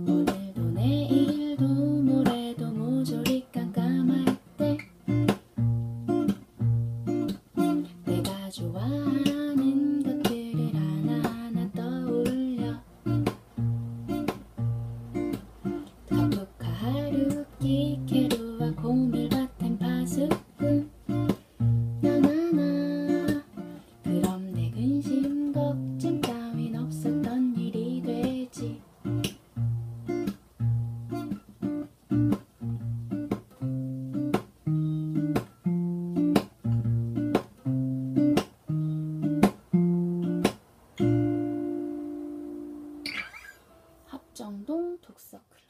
오늘도 내일도 모레도 모조리 깜깜할 때 내가 좋아하는 것들을 하나하나 떠올려 카프카 하루키 케루와 고밀바텐 파수꾼 나나나 그럼 내 근심 걱정 따윈 없었던 일이 되지. 합정동 독서클럽.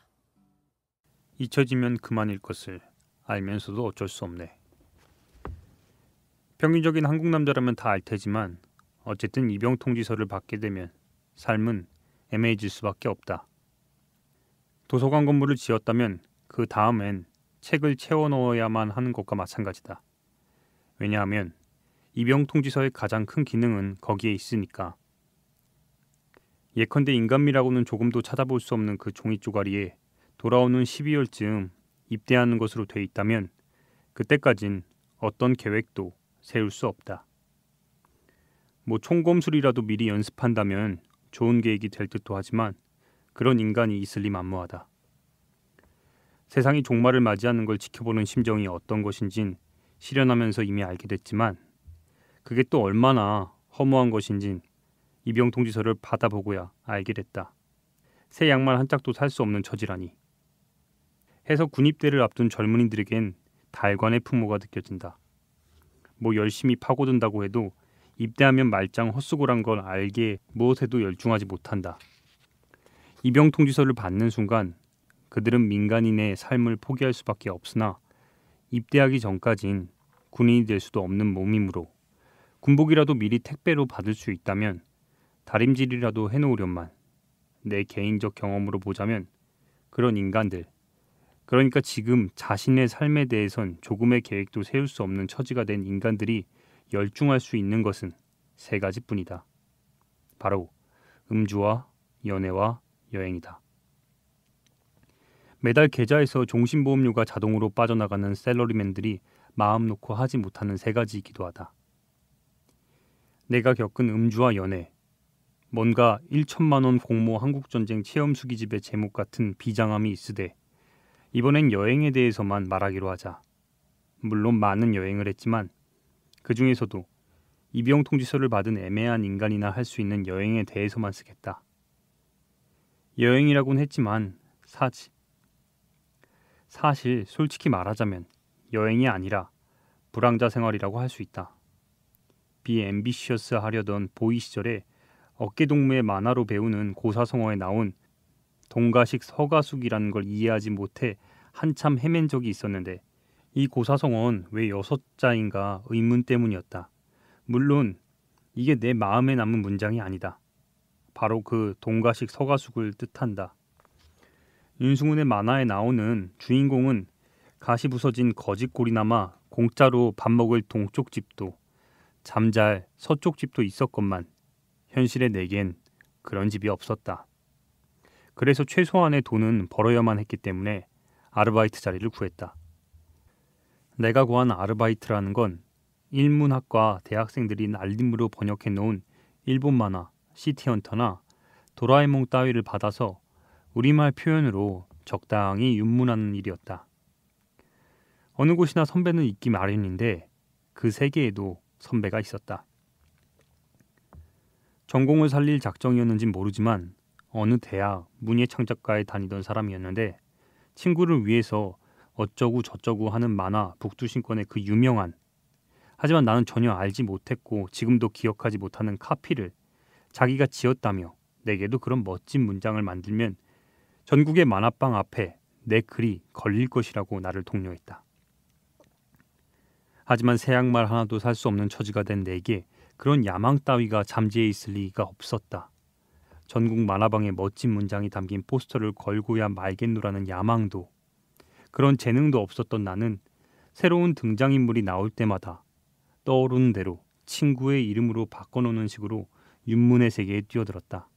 잊혀지면 그만일 것을 알면서도 어쩔 수 없네. 평균적인 한국 남자라면 다 알 테지만 어쨌든 입영 통지서를 받게 되면 삶은 애매해질 수밖에 없다. 도서관 건물을 지었다면 그 다음엔 책을 채워 넣어야만 하는 것과 마찬가지다. 왜냐하면 입영 통지서의 가장 큰 기능은 거기에 있으니까. 예컨대 인간미라고는 조금도 찾아볼 수 없는 그 종이 쪼가리에 돌아오는 12월쯤 입대하는 것으로 돼 있다면 그때까진 어떤 계획도 세울 수 없다. 뭐 총검술이라도 미리 연습한다면 좋은 계획이 될 듯도 하지만 그런 인간이 있을 리 만무하다. 세상이 종말을 맞이하는 걸 지켜보는 심정이 어떤 것인진 실현하면서 이미 알게 됐지만 그게 또 얼마나 허무한 것인진 입영 통지서를 받아보고야 알게 됐다. 새 양말 한 짝도 살 수 없는 처지라니. 해서 군입대를 앞둔 젊은이들에겐 달관의 풍모가 느껴진다. 뭐 열심히 파고든다고 해도 입대하면 말짱 헛수고란 걸 알게 무엇에도 열중하지 못한다. 입영 통지서를 받는 순간 그들은 민간인의 삶을 포기할 수밖에 없으나 입대하기 전까진 군인이 될 수도 없는 몸이므로 군복이라도 미리 택배로 받을 수 있다면 다림질이라도 해놓으련만. 내 개인적 경험으로 보자면 그런 인간들, 그러니까 지금 자신의 삶에 대해선 조금의 계획도 세울 수 없는 처지가 된 인간들이 열중할 수 있는 것은 세 가지뿐이다. 바로 음주와 연애와 여행이다. 매달 계좌에서 종신보험료가 자동으로 빠져나가는 샐러리맨들이 마음 놓고 하지 못하는 세 가지이기도 하다. 내가 겪은 음주와 연애, 뭔가 1천만 원 공모 한국전쟁 체험수기집의 제목 같은 비장함이 있으되 이번엔 여행에 대해서만 말하기로 하자. 물론 많은 여행을 했지만 그 중에서도 입영 통지서를 받은 애매한 인간이나 할 수 있는 여행에 대해서만 쓰겠다. 여행이라고는 했지만 사실 솔직히 말하자면 여행이 아니라 불황자 생활이라고 할 수 있다. 비앰비셔스 하려던 보이 시절에 어깨동무의 만화로 배우는 고사성어에 나온 동가식 서가숙이라는 걸 이해하지 못해 한참 헤맨 적이 있었는데 이 고사성어는 왜 6자인가 의문 때문이었다. 물론 이게 내 마음에 남은 문장이 아니다. 바로 그 동가식 서가숙을 뜻한다. 윤승훈의 만화에 나오는 주인공은 가시 부서진 거짓골이나마 공짜로 밥 먹을 동쪽 집도 잠잘 서쪽 집도 있었건만 현실의 내겐 그런 집이 없었다. 그래서 최소한의 돈은 벌어야만 했기 때문에 아르바이트 자리를 구했다. 내가 구한 아르바이트라는 건 일문학과 대학생들이 날림으로 번역해 놓은 일본 만화 시티헌터나 도라에몽 따위를 받아서 우리말 표현으로 적당히 윤문하는 일이었다. 어느 곳이나 선배는 있기 마련인데 그 세계에도 선배가 있었다. 전공을 살릴 작정이었는진 모르지만 어느 대학 문예창작과에 다니던 사람이었는데 친구를 위해서 어쩌고 저쩌고 하는 만화 북두신권의 그 유명한, 하지만 나는 전혀 알지 못했고 지금도 기억하지 못하는 카피를 자기가 지었다며 내게도 그런 멋진 문장을 만들면 전국의 만화방 앞에 내 글이 걸릴 것이라고 나를 독려했다. 하지만 새 양말 하나도 살 수 없는 처지가 된 내게 그런 야망 따위가 잠재해 있을 리가 없었다. 전국 만화방에 멋진 문장이 담긴 포스터를 걸고야 말겠노라는 야망도, 그런 재능도 없었던 나는 새로운 등장인물이 나올 때마다 떠오르는 대로 친구의 이름으로 바꿔놓는 식으로 윤문의 세계에 뛰어들었다.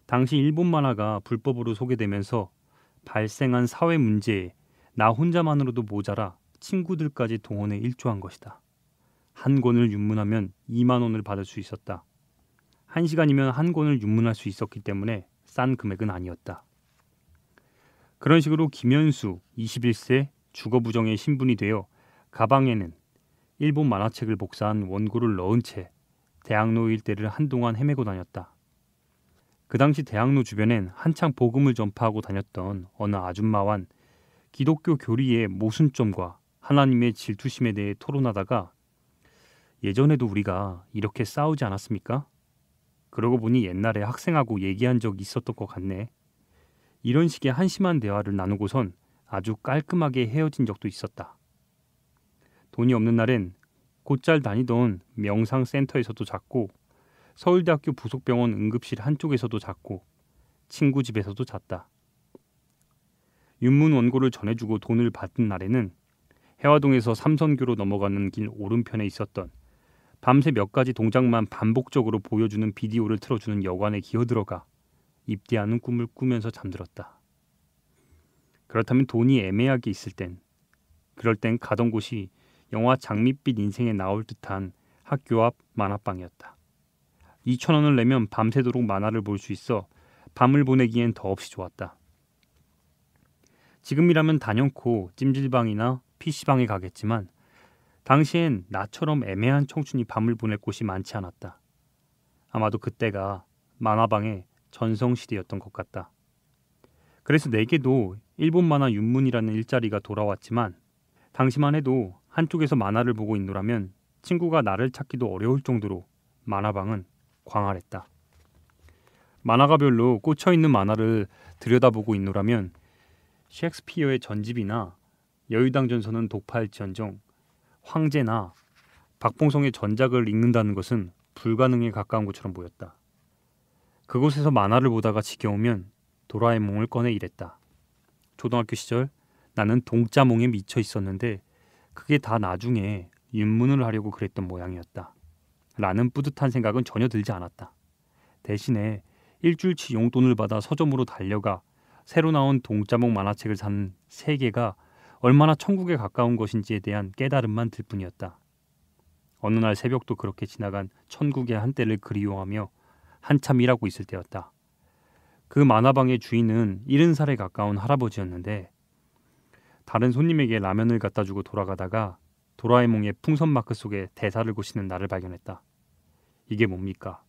당시 일본 만화가 불법으로 소개되면서 발생한 사회 문제에 나 혼자만으로도 모자라 친구들까지 동원해 일조한 것이다. 한 권을 윤문하면 2만 원을 받을 수 있었다. 1시간이면 한 권을 윤문할 수 있었기 때문에 싼 금액은 아니었다. 그런 식으로 김현수 21세 주거부정의 신분이 되어 가방에는 일본 만화책을 복사한 원고를 넣은 채 대학로 일대를 한동안 헤매고 다녔다. 그 당시 대학로 주변엔 한창 복음을 전파하고 다녔던 어느 아줌마와 기독교 교리의 모순점과 하나님의 질투심에 대해 토론하다가 예전에도 우리가 이렇게 싸우지 않았습니까? 그러고 보니 옛날에 학생하고 얘기한 적이 있었던 것 같네. 이런 식의 한심한 대화를 나누고선 아주 깔끔하게 헤어진 적도 있었다. 돈이 없는 날엔 곧잘 다니던 명상센터에서도 잤고 서울대학교 부속병원 응급실 한쪽에서도 잤고 친구 집에서도 잤다. 윤문 원고를 전해주고 돈을 받은 날에는 해화동에서 삼선교로 넘어가는 길 오른편에 있었던 밤새 몇 가지 동작만 반복적으로 보여주는 비디오를 틀어주는 여관에 기어들어가 입대하는 꿈을 꾸면서 잠들었다. 그렇다면 돈이 애매하게 있을 그럴 땐 가던 곳이 영화 장밋빛 인생에 나올 듯한 학교 앞 만화방이었다. 2,000원을 내면 밤새도록 만화를 볼 수 있어 밤을 보내기엔 더없이 좋았다. 지금이라면 단연코 찜질방이나 PC방에 가겠지만 당시엔 나처럼 애매한 청춘이 밤을 보낼 곳이 많지 않았다. 아마도 그때가 만화방의 전성시대였던 것 같다. 그래서 내게도 일본 만화 윤문이라는 일자리가 돌아왔지만 당시만 해도 한쪽에서 만화를 보고 있노라면 친구가 나를 찾기도 어려울 정도로 만화방은 광활했다. 만화가별로 꽂혀있는 만화를 들여다보고 있노라면 셰익스피어의 전집이나 여유당전서는 독파할지언정 황제나 박봉성의 전작을 읽는다는 것은 불가능에 가까운 것처럼 보였다. 그곳에서 만화를 보다가 지겨우면 도라에몽을 꺼내 일했다. 초등학교 시절 나는 동짜몽에 미쳐 있었는데 그게 다 나중에 윤문을 하려고 그랬던 모양이었다. 라는 뿌듯한 생각은 전혀 들지 않았다. 대신에 일주일치 용돈을 받아 서점으로 달려가 새로 나온 동짜몽 만화책을 산 세계가 얼마나 천국에 가까운 것인지에 대한 깨달음만 들 뿐이었다. 어느 날 새벽도 그렇게 지나간 천국의 한때를 그리워하며 한참 일하고 있을 때였다. 그 만화방의 주인은 70살에 가까운 할아버지였는데 다른 손님에게 라면을 갖다 주고 돌아가다가 도라에몽의 풍선마크 속에 대사를 고시는 나를 발견했다. 이게 뭡니까?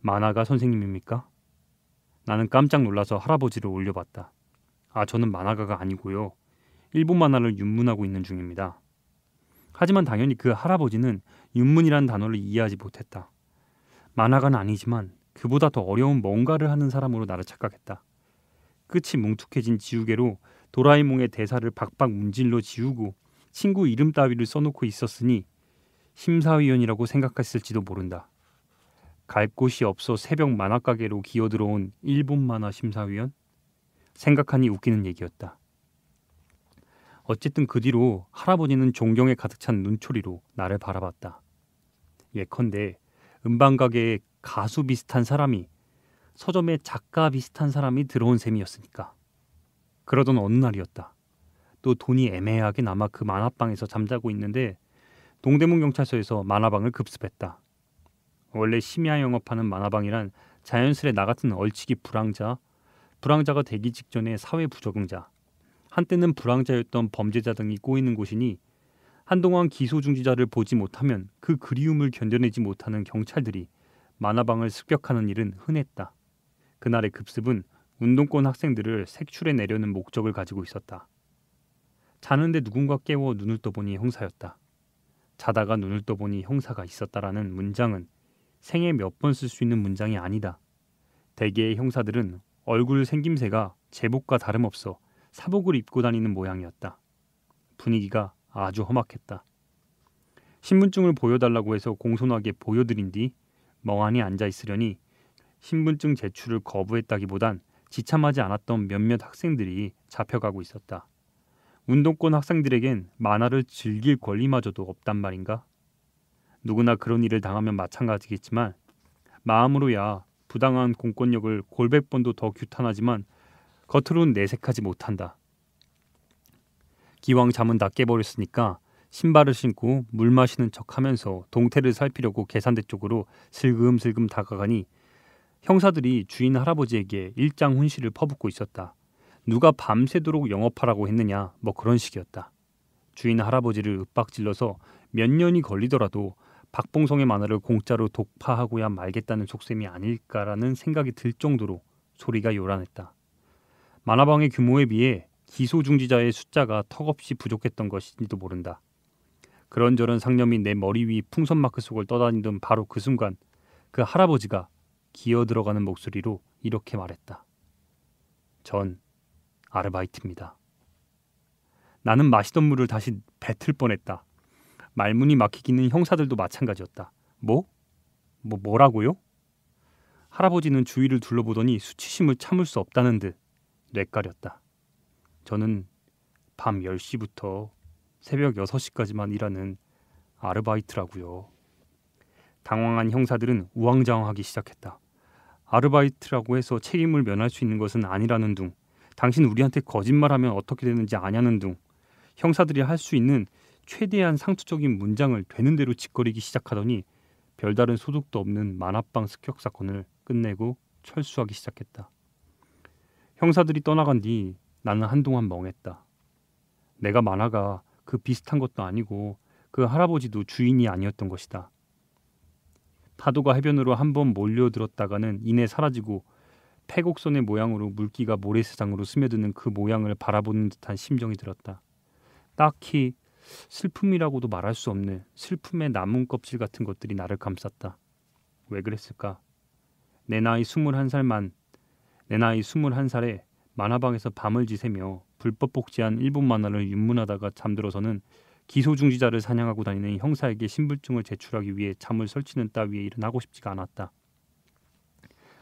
만화가 선생님입니까? 나는 깜짝 놀라서 할아버지를 올려봤다. 아, 저는 만화가가 아니고요. 일본 만화를 윤문하고 있는 중입니다. 하지만 당연히 그 할아버지는 윤문이라는 단어를 이해하지 못했다. 만화가는 아니지만 그보다 더 어려운 뭔가를 하는 사람으로 나를 착각했다. 끝이 뭉툭해진 지우개로 도라에몽의 대사를 박박 문질러 지우고 친구 이름 따위를 써놓고 있었으니 심사위원이라고 생각했을지도 모른다. 갈 곳이 없어 새벽 만화가게로 기어들어온 일본 만화 심사위원? 생각하니 웃기는 얘기였다. 어쨌든 그 뒤로 할아버지는 존경에 가득 찬 눈초리로 나를 바라봤다. 예컨대 음반가게에 가수 비슷한 사람이 서점에 작가 비슷한 사람이 들어온 셈이었으니까. 그러던 어느 날이었다. 또 돈이 애매하게 남아 그 만화방에서 잠자고 있는데 동대문 경찰서에서 만화방을 급습했다. 원래 심야 영업하는 만화방이란 자연스레 나 같은 얼치기 불황자가 되기 직전의 사회 부적응자, 한때는 불황자였던 범죄자 등이 꼬이는 곳이니 한동안 기소중지자를 보지 못하면 그 그리움을 견뎌내지 못하는 경찰들이 만화방을 습격하는 일은 흔했다. 그날의 급습은 운동권 학생들을 색출해 내려는 목적을 가지고 있었다. 자는데 누군가 깨워 눈을 떠보니 형사였다. 자다가 눈을 떠보니 형사가 있었다라는 문장은 생애 몇 번 쓸 수 있는 문장이 아니다. 대개의 형사들은 얼굴 생김새가 제복과 다름없어 사복을 입고 다니는 모양이었다. 분위기가 아주 험악했다. 신분증을 보여달라고 해서 공손하게 보여드린 뒤 멍하니 앉아있으려니 신분증 제출을 거부했다기보단 지참하지 않았던 몇몇 학생들이 잡혀가고 있었다. 운동권 학생들에겐 만화를 즐길 권리마저도 없단 말인가? 누구나 그런 일을 당하면 마찬가지겠지만 마음으로야 부당한 공권력을 골백 번도 더 규탄하지만 겉으로는 내색하지 못한다. 기왕 잠은 다 깨버렸으니까 신발을 신고 물 마시는 척하면서 동태를 살피려고 계산대 쪽으로 슬금슬금 다가가니 형사들이 주인 할아버지에게 일장 훈시를 퍼붓고 있었다. 누가 밤새도록 영업하라고 했느냐 뭐 그런 식이었다. 주인 할아버지를 윽박질러서 몇 년이 걸리더라도 박봉성의 만화를 공짜로 독파하고야 말겠다는 속셈이 아닐까라는 생각이 들 정도로 소리가 요란했다. 만화방의 규모에 비해 기소 중지자의 숫자가 턱없이 부족했던 것인지도 모른다. 그런저런 상념이 내 머리 위 풍선 마크 속을 떠다니던 바로 그 순간 그 할아버지가 기어 들어가는 목소리로 이렇게 말했다. 전 아르바이트입니다. 나는 마시던 물을 다시 뱉을 뻔했다. 말문이 막히기는 형사들도 마찬가지였다. 뭐라고요? 할아버지는 주위를 둘러보더니 수치심을 참을 수 없다는 듯 뇌까렸다. 저는 밤 10시부터 새벽 6시까지만 일하는 아르바이트라고요. 당황한 형사들은 우왕좌왕하기 시작했다. 아르바이트라고 해서 책임을 면할 수 있는 것은 아니라는 둥, 당신 우리한테 거짓말하면 어떻게 되는지 아냐는 둥, 형사들이 할 수 있는 최대한 상투적인 문장을 되는 대로 짓거리기 시작하더니 별다른 소득도 없는 만화방 습격 사건을 끝내고 철수하기 시작했다. 형사들이 떠나간 뒤 나는 한동안 멍했다. 내가 만화가 그 비슷한 것도 아니고 그 할아버지도 주인이 아니었던 것이다. 파도가 해변으로 한번 몰려들었다가는 이내 사라지고 패곡선의 모양으로 물기가 모래사장으로 스며드는 그 모양을 바라보는 듯한 심정이 들었다. 딱히 슬픔이라고도 말할 수 없는 슬픔의 나무 껍질 같은 것들이 나를 감쌌다. 왜 그랬을까? 내 나이 21살에 만화방에서 밤을 지새며 불법 복제한 일본 만화를 입문하다가 잠들어서는 기소중지자를 사냥하고 다니는 형사에게 신분증을 제출하기 위해 잠을 설치는 따위의 일은 하고 싶지가 않았다.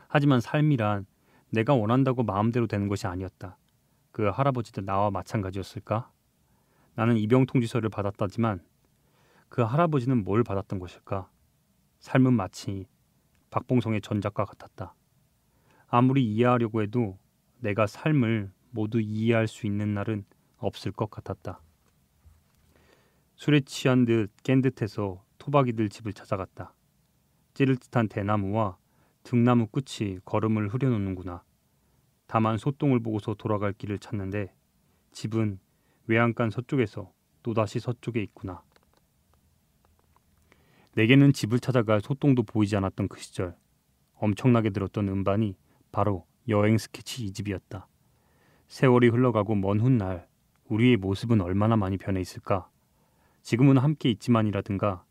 하지만 삶이란 내가 원한다고 마음대로 되는 것이 아니었다. 그 할아버지도 나와 마찬가지였을까? 나는 입영 통지서를 받았다지만 그 할아버지는 뭘 받았던 것일까? 삶은 마치 박봉성의 전작과 같았다. 아무리 이해하려고 해도 내가 삶을 모두 이해할 수 있는 날은 없을 것 같았다. 술에 취한 듯 깬 듯해서 토박이들 집을 찾아갔다. 찌를 듯한 대나무와 등나무 끝이 걸음을 흐려놓는구나. 다만 소똥을 보고서 돌아갈 길을 찾는데 집은 외양간 서쪽에서 또다시 서쪽에 있구나. 내게는 집을 찾아갈 소똥도 보이지 않았던 그 시절 엄청나게 들었던 음반이 바로 여행 스케치 2집이었다. 세월이 흘러가고 먼 훗날 우리의 모습은 얼마나 많이 변해 있을까? 지금은 함께 있지만이라든가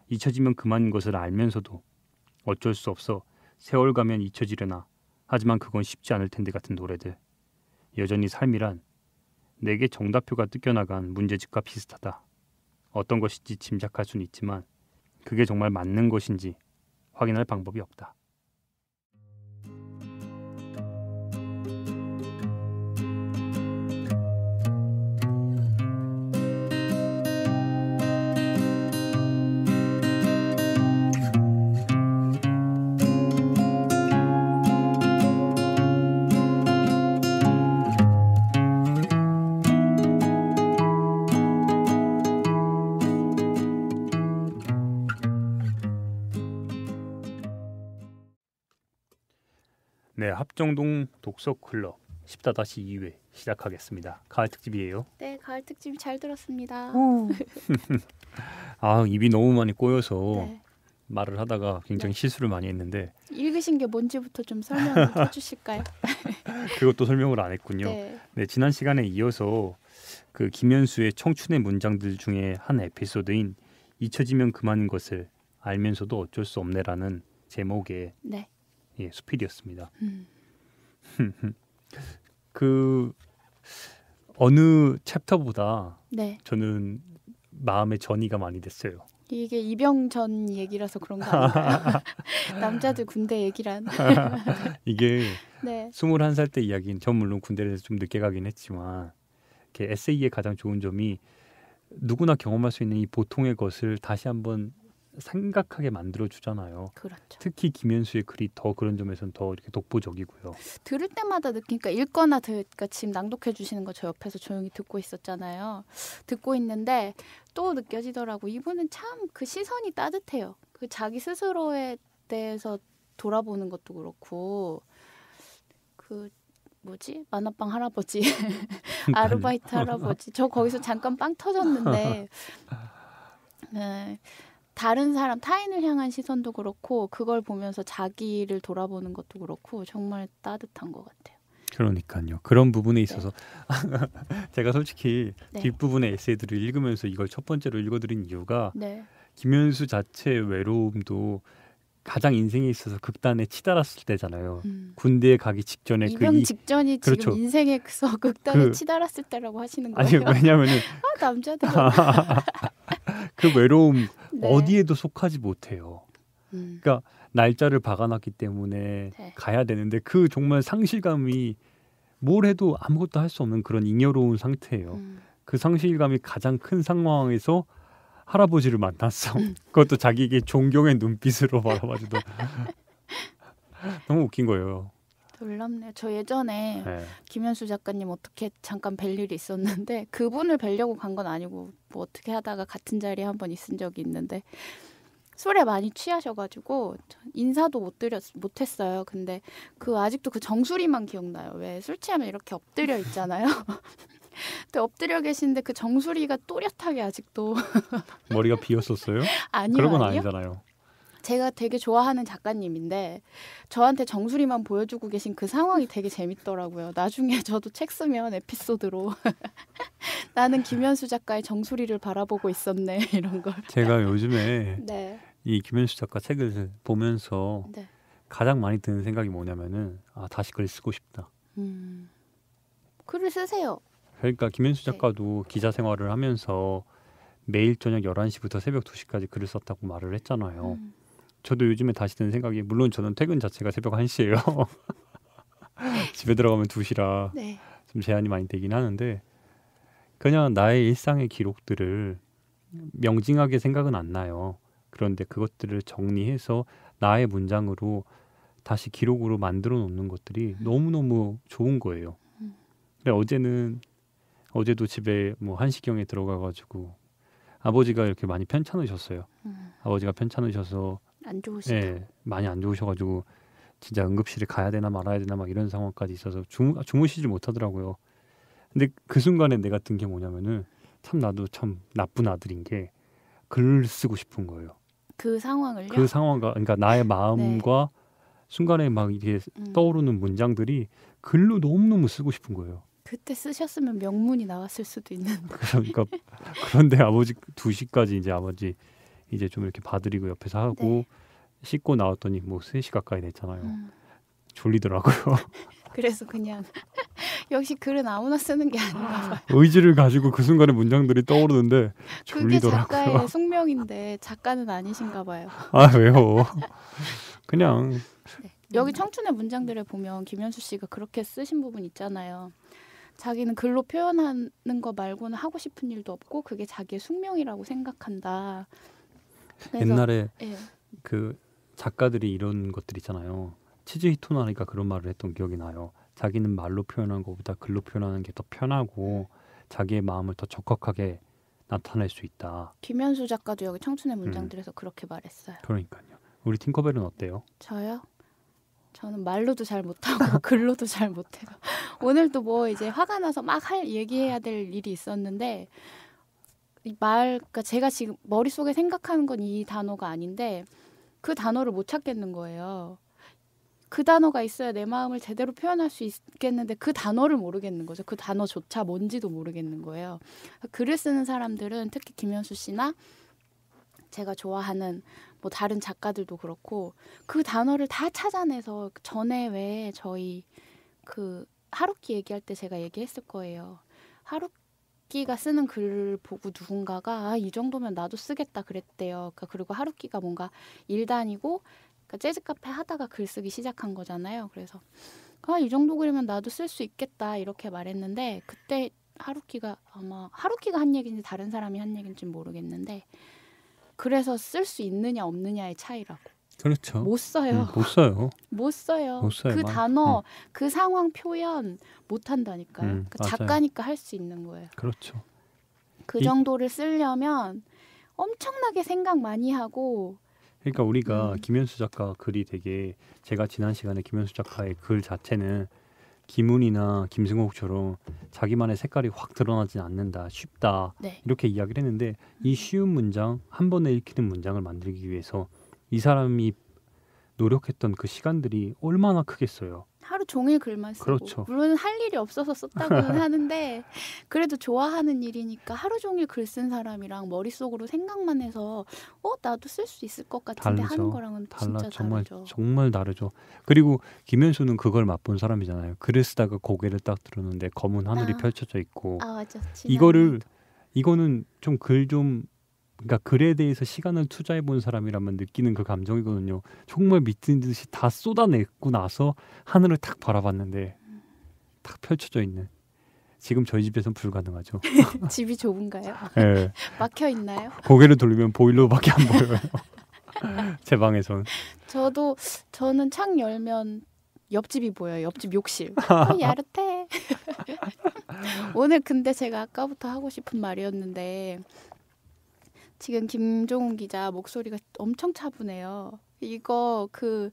잊혀지면 그만인 것을 알면서도 어쩔 수 없어 세월 가면 잊혀지려나 하지만 그건 쉽지 않을 텐데 같은 노래들. 여전히 삶이란 내게 정답표가 뜯겨나간 문제집과 비슷하다. 어떤 것인지 짐작할 수는 있지만 그게 정말 맞는 것인지 확인할 방법이 없다. 네, 합정동 독서클럽 10-2회 시작하겠습니다. 가을 특집이에요. 네, 가을 특집 잘 들었습니다. 아, 입이 너무 많이 꼬여서 네. 말을 하다가 굉장히 실수를 많이 했는데 읽으신 게 뭔지부터 좀 설명을 해주실까요? 그것도 설명을 안 했군요. 네. 네, 지난 시간에 이어서 그 김현수의 청춘의 문장들 중에 한 에피소드인 잊혀지면 그만인 것을 알면서도 어쩔 수 없네라는 제목의 네. 수필이었습니다. 그 어느 챕터보다 네. 저는 마음의 전이가 많이 됐어요. 이게 입영 전 얘기라서 그런 거 아닌가요? 남자들 군대 얘기란. 이게 네. 21살 때 이야기인 전 물론 군대를 좀 늦게 가긴 했지만 이렇게 에세이의 가장 좋은 점이 누구나 경험할 수 있는 이 보통의 것을 다시 한번 생각하게 만들어 주잖아요. 그렇죠. 특히 김현수의 글이 더 그런 점에서는 더 이렇게 독보적이고요. 들을 때마다 느끼니까 읽거나 그러니까 지금 낭독해 주시는 거 저 옆에서 조용히 듣고 있었잖아요. 듣고 있는데 또 느껴지더라고. 이분은 참 그 시선이 따뜻해요. 그 자기 스스로에 대해서 돌아보는 것도 그렇고 그 뭐지? 만화방 할아버지 아르바이트 할아버지 저 거기서 잠깐 빵 터졌는데 네, 다른 사람 타인을 향한 시선도 그렇고 그걸 보면서 자기를 돌아보는 것도 그렇고 정말 따뜻한 것 같아요. 그러니까요. 그런 부분에 있어서 제가 솔직히 네. 뒷부분의 에세이들을 읽으면서 이걸 첫 번째로 읽어드린 이유가 네. 김현수 자체의 외로움도 가장 인생에 있어서 극단에 치달았을 때잖아요. 군대에 가기 직전에 입영 직전이 그렇죠. 지금 인생에서 극단에 그- 치달았을 때라고 하시는 아니 거예요? 왜냐면은 남자들 그 외로움 네. 어디에도 속하지 못해요. 그러니까 날짜를 박아놨기 때문에 네. 가야 되는데 그 정말 상실감이 뭘 해도 아무것도 할 수 없는 그런 잉여로운 상태예요. 그 상실감이 가장 큰 상황에서 할아버지를 만났어. 그것도 자기에게 존경의 눈빛으로 바라봐주던 너무 웃긴 거예요. 놀랍네요. 저 예전에 네. 김현수 작가님 어떻게 잠깐 뵐 일이 있었는데 그분을 뵈려고 간 건 아니고 뭐 어떻게 하다가 같은 자리에 한번 있은 적이 있는데 술에 많이 취하셔가지고 인사도 못했어요. 근데 그 아직도 그 정수리만 기억나요. 왜 술 취하면 이렇게 엎드려 있잖아요. 근데 엎드려 계신데 그 정수리가 또렷하게 아직도 머리가 비었었어요? 아니요. 그런 건 아니요. 아니잖아요. 제가 되게 좋아하는 작가님인데 저한테 정수리만 보여주고 계신 그 상황이 되게 재밌더라고요. 나중에 저도 책 쓰면 에피소드로 나는 김현수 작가의 정수리를 바라보고 있었네 이런 걸. 제가 요즘에 네. 이 김현수 작가 책을 보면서 네. 가장 많이 드는 생각이 뭐냐면은 다시 글 쓰고 싶다. 글을 쓰세요. 그러니까 김현수 작가도 기자 생활을 하면서 매일 저녁 11시부터 새벽 2시까지 글을 썼다고 말을 했잖아요. 저도 요즘에 다시 드는 생각이 물론 저는 퇴근 자체가 새벽 1시예요. 집에 들어가면 2시라 네. 좀 제한이 많이 되긴 하는데 그냥 나의 일상의 기록들을 명징하게 생각은 안 나요. 그런데 그것들을 정리해서 나의 문장으로 다시 기록으로 만들어 놓는 것들이 너무너무 좋은 거예요. 근데 어제도 집에 뭐 1시경에 들어가가지고 아버지가 이렇게 많이 편찮으셨어요. 아버지가 편찮으셔서 안 좋으시다. 예, 많이 안 좋으셔가지고 진짜 응급실에 가야 되나 말아야 되나 막 이런 상황까지 있어서 주무시지 못하더라고요. 근데 그 순간에 내가 든 게 뭐냐면은 참 나도 참 나쁜 아들인 게 글을 쓰고 싶은 거예요. 그 상황을요? 그 상황과 그러니까 나의 마음과 순간에 막 이게 떠오르는 문장들이 글로 너무너무 쓰고 싶은 거예요. 그때 쓰셨으면 명문이 나왔을 수도 있는데. 그러니까 그런데 아버지 2시까지 이제 아버지 이제 좀 이렇게 봐드리고 옆에서 하고 씻고 나왔더니 뭐 3시 가까이 됐잖아요. 졸리더라고요. 그래서 그냥 역시 글은 아무나 쓰는 게 아닌가 봐요. 의지를 가지고 그 순간에 문장들이 떠오르는데 그게 졸리더라고요. 작가의 숙명인데 작가는 아니신가 봐요. 아 왜요? 그냥 여기 청춘의 문장들을 보면 김현수 씨가 그렇게 쓰신 부분 있잖아요. 자기는 글로 표현하는 거 말고는 하고 싶은 일도 없고 그게 자기의 숙명이라고 생각한다. 그래서, 옛날에 예. 그 작가들이 이런 것들 있잖아요. 치즈 히토나니까 그런 말을 했던 기억이 나요. 자기는 말로 표현한 것보다 글로 표현하는 게 더 편하고 자기의 마음을 더 적확하게 나타낼 수 있다. 김현수 작가도 여기 청춘의 문장들에서 그렇게 말했어요. 그러니까요. 우리 팅커벨은 어때요? 저요? 저는 말로도 잘 못하고 글로도 잘 못해요. 오늘도 뭐 이제 화가 나서 막 얘기해야 될 일이 있었는데 그러니까 제가 지금 머릿속에 생각하는 건 이 단어가 아닌데 그 단어를 못 찾겠는 거예요. 그 단어가 있어야 내 마음을 제대로 표현할 수 있겠는데 그 단어를 모르겠는 거죠. 그 단어조차 뭔지도 모르겠는 거예요. 글을 쓰는 사람들은 특히 김현수 씨나 제가 좋아하는 뭐 다른 작가들도 그렇고 그 단어를 다 찾아내서 전에 왜 저희 그 하루키 얘기할 때 제가 얘기했을 거예요. 하루키가 쓰는 글을 보고 누군가가 이 정도면 나도 쓰겠다 그랬대요. 그리고 하루키가 뭔가 일 다니고 재즈 카페 하다가 글 쓰기 시작한 거잖아요. 그래서 이 정도 글이면 나도 쓸 수 있겠다 이렇게 말했는데 그때 하루키가 아마 하루키가 한 얘기인지 다른 사람이 한 얘기인지 모르겠는데 그래서 쓸 수 있느냐 없느냐의 차이라고. 그렇죠. 못 써요. 못 써요. 못 써요. 못 써요. 그 단어, 그 상황 표현 못 한다니까요. 그러니까 맞아요. 작가니까 할 수 있는 거예요. 그렇죠. 그 정도를 쓰려면 엄청나게 생각 많이 하고. 그러니까 우리가 김현수 작가 글이 되게, 제가 지난 시간에 김현수 작가의 글 자체는 김훈이나 김승옥처럼 자기만의 색깔이 확 드러나지 않는다, 쉽다, 네. 이렇게 이야기를 했는데, 이 쉬운 문장, 한 번에 읽히는 문장을 만들기 위해서 이 사람이 노력했던 그 시간들이 얼마나 크겠어요. 하루 종일 글만 쓰고. 그렇죠. 물론 할 일이 없어서 썼다고는 하는데 그래도 좋아하는 일이니까 하루 종일 글 쓴 사람이랑 머릿속으로 생각만 해서 나도 쓸 수 있을 것 같은데 다르죠. 하는 거랑은 진짜 다르죠. 정말 다르죠. 그리고 김현수는 그걸 맛본 사람이잖아요. 글을 쓰다가 고개를 딱 들었는데 검은 하늘이 펼쳐져 있고, 맞아. 이거는 좀 그러니까 글에 대해서 시간을 투자해 본 사람이라면 느끼는 그 감정이거든요. 정말 미친 듯이 다 쏟아내고 나서 하늘을 탁 바라봤는데 탁 펼쳐져 있는. 지금 저희 집에서는 불가능하죠. 집이 좁은가요? 네. 막혀 있나요? 고개를 돌리면 보일러밖에 안 보여요. 제 방에선. 저는 창 열면 옆집이 보여요. 옆집 욕실. 야릇해. 오늘 근데 제가 아까부터 하고 싶은 말이었는데, 지금 김종훈 기자 목소리가 엄청 차분해요. 이거 그